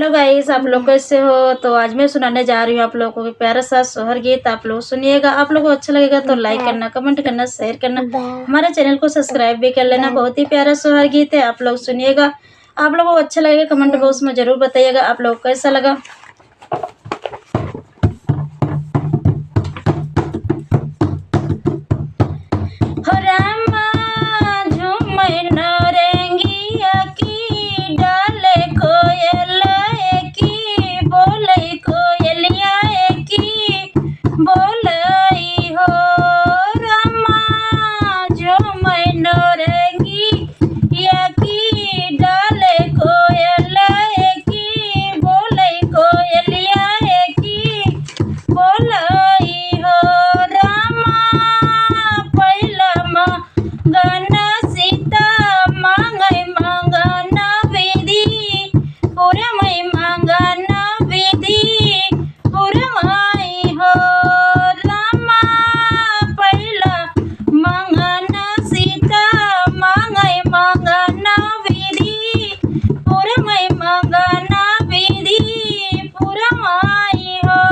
Hello guys, आप लोग कैसे हो। तो आज मैं सुनाने जा रही हूँ आप लोगों को एक प्यारा सा सोहर गीत। आप लोग सुनिएगा, आप लोगों को अच्छा लगेगा तो लाइक करना, कमेंट करना, शेयर करना, हमारे चैनल को सब्सक्राइब भी कर लेना। बहुत ही प्यारा सोहर गीत है, आप लोग सुनिएगा। आप लोगों को अच्छा लगेगा कमेंट बॉक्स में जरूर बताइएगा आप लोग को कैसा लगा। हो रामा झूमै नौरंगिया की डाले कोयल की बोलै कोयलिया की बोलै हो। रामा झूमै नौरंगिया की डाले कोयल की बोलै कोयलिया की बोलै हो। रामा पहिला मंगना सीता मांगै मंगना विधि पुरमै मंगना विधि पुरमै हो। रामा पहिला मंगना सीता मांगै मंगना विधि पुरमै मंगना विधि पुरमै हो।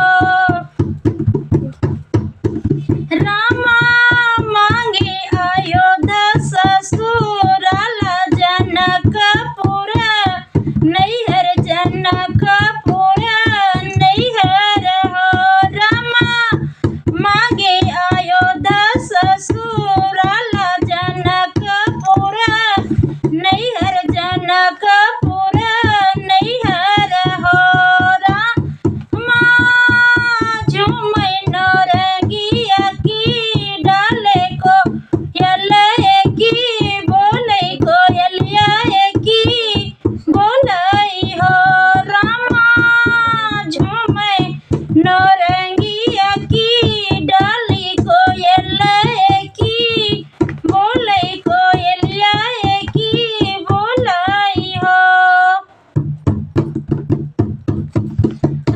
रामा मांगे अयोध्या ससुराला जनकपुर नैहर जनकपुर नैहर हो। रामा मांगे अयोध्या ससुराला जनकपुर नैहर जनकपुर नैहर हो। रामा झूमै नौरंगिया की डाले कोयल की बोलै कोयलिया की बोलै हो। रामा झूमै नौरंगिया की डाली कोयल की बोलै कोयलिया की बोलै हो।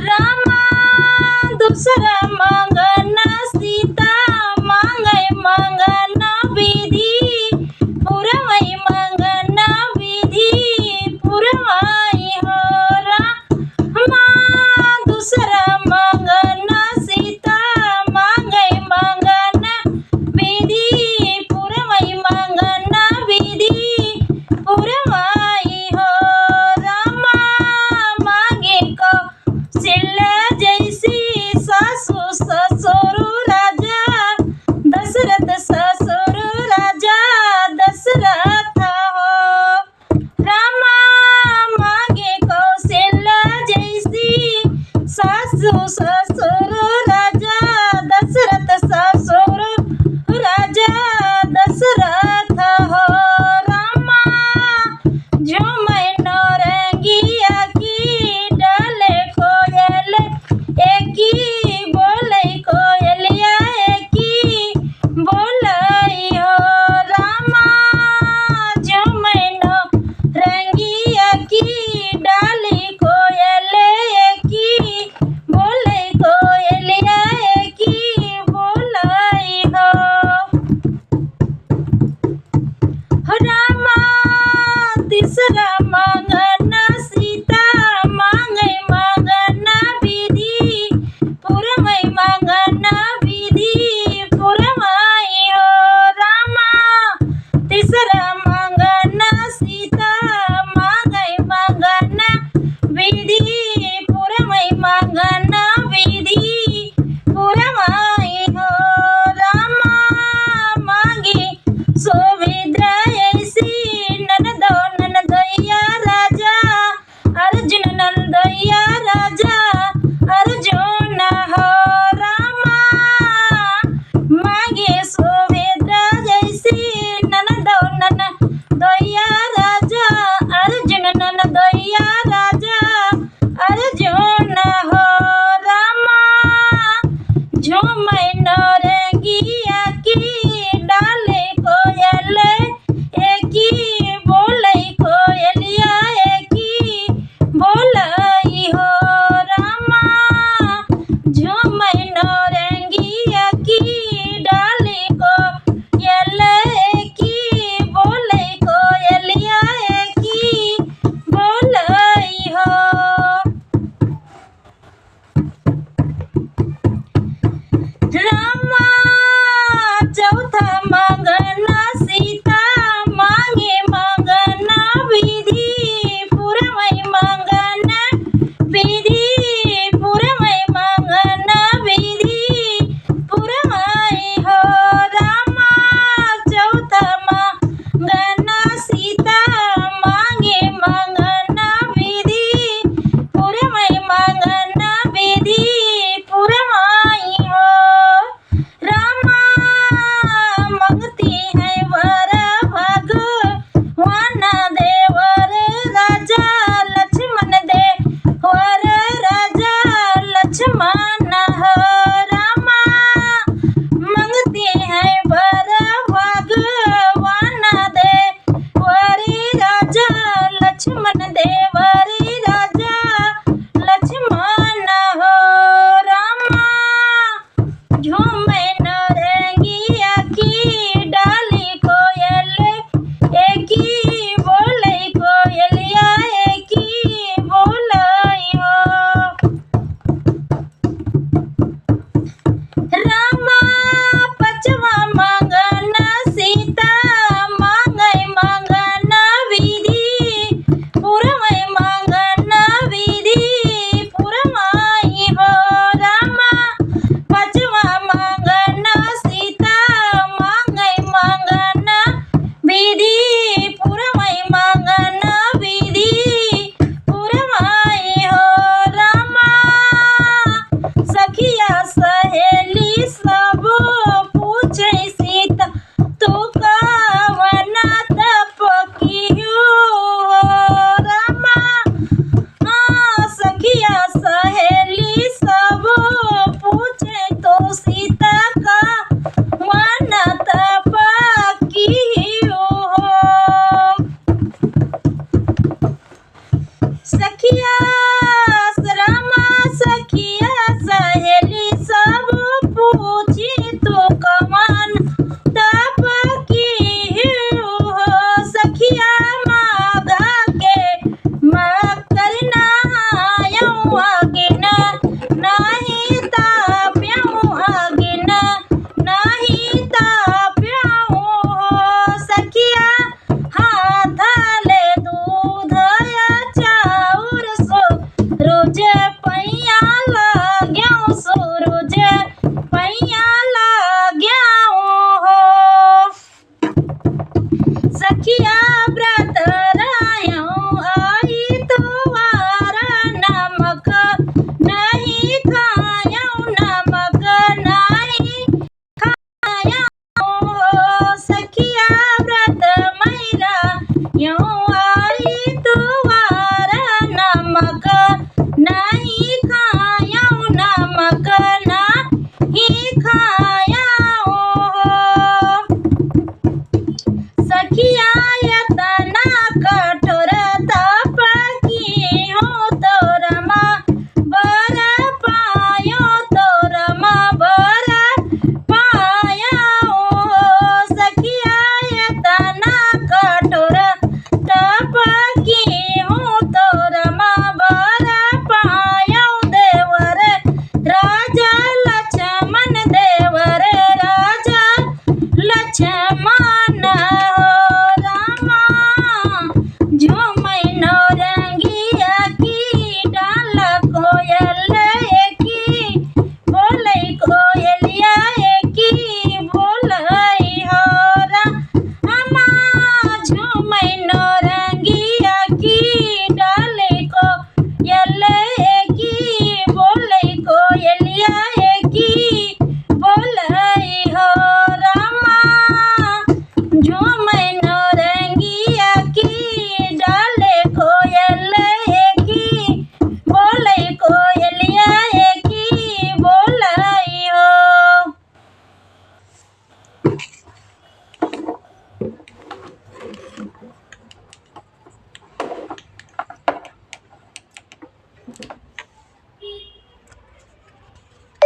रामा दूसरा मंगना सीता मांगै मंगना विधि पुरमै मंगना विधि पुरमै हो। रामा दूसरा मंगना सीता मांगै मंगना विधि पुरमै मंगना विधि पुरमै हो। रामा मांगे कौशल्या जैसी सासु ससुर राजा दशरथ ससुर राजा दशरथ हो। रामा मांगे कौशल्या जैसी सासु ससुर राजा दशरथ ससुर राजा दशरथ हो। रामा झूमै नौरंगिया की डाले कोयल की बोलै कोयलिया की बोलै हो। रामा झूमै नौरंगिया की डाली कोयल की बोलै कोयलिया की बोलै हो। रामा तीसरा मंगना सीता मांगै मंगना विधि पुरमै मंगना विधि पुरमै हो। रामा तीसरा मंगना सीता मांगै मंगना विधि पुरमै मंगना विधि पुरमै हो। रामा मांगे सुभद्रा ऐसी ननदो ननदैया राजा अर्जुन ननदैया राजा अर्जुन हो। रामा मांगे सुभद्रा जैसी ननदो ननदैया राजा अर्जुन ननदैया राजा अर्जुन हो। रामा झूमै नौरंगिया की डाले कोयल की बोलै कोयलिया की बोलै हो। सखिया रामा सखिया सहेली सब पूछी तो कमान तप की हो सखिया मागा के करना आयऊ अगिन नहीं ताप्यऊ अगिन नहीं ताप्यऊ हो सखिया हाथ ले दूध या चाउर सो रोज पैया लाग्याऊ सूरज पैया लाग्याऊ हो सखिया व्रत रायऊ आई तुवार नमक नहीं खायऊ नमक नहीं खायऊ हो सखिया व्रत मैरा यूं आई तुवार नमक नहीं खायऊ नमक नहीं खायऊ हो सखिया यतना कठोर तप की हो तोरमा बर पायो तोरमा बर पायो हो सखिया यतना कठोर तप की हो तोरमा बर पायो देवर राजा लक्ष्मण देवर राजा लक्ष्मण हो रामा झूमै नौरंगिया की डाल कोयल की बोलै कोयलिया की बोलै हो रामा झूमै नौरंगिया की डाल कोयल की बोलै कोयलिया की बोलै हो रामा झूमै नौरंगिया की डाले कोयल की बोलै कोयलिया की बोलै हो।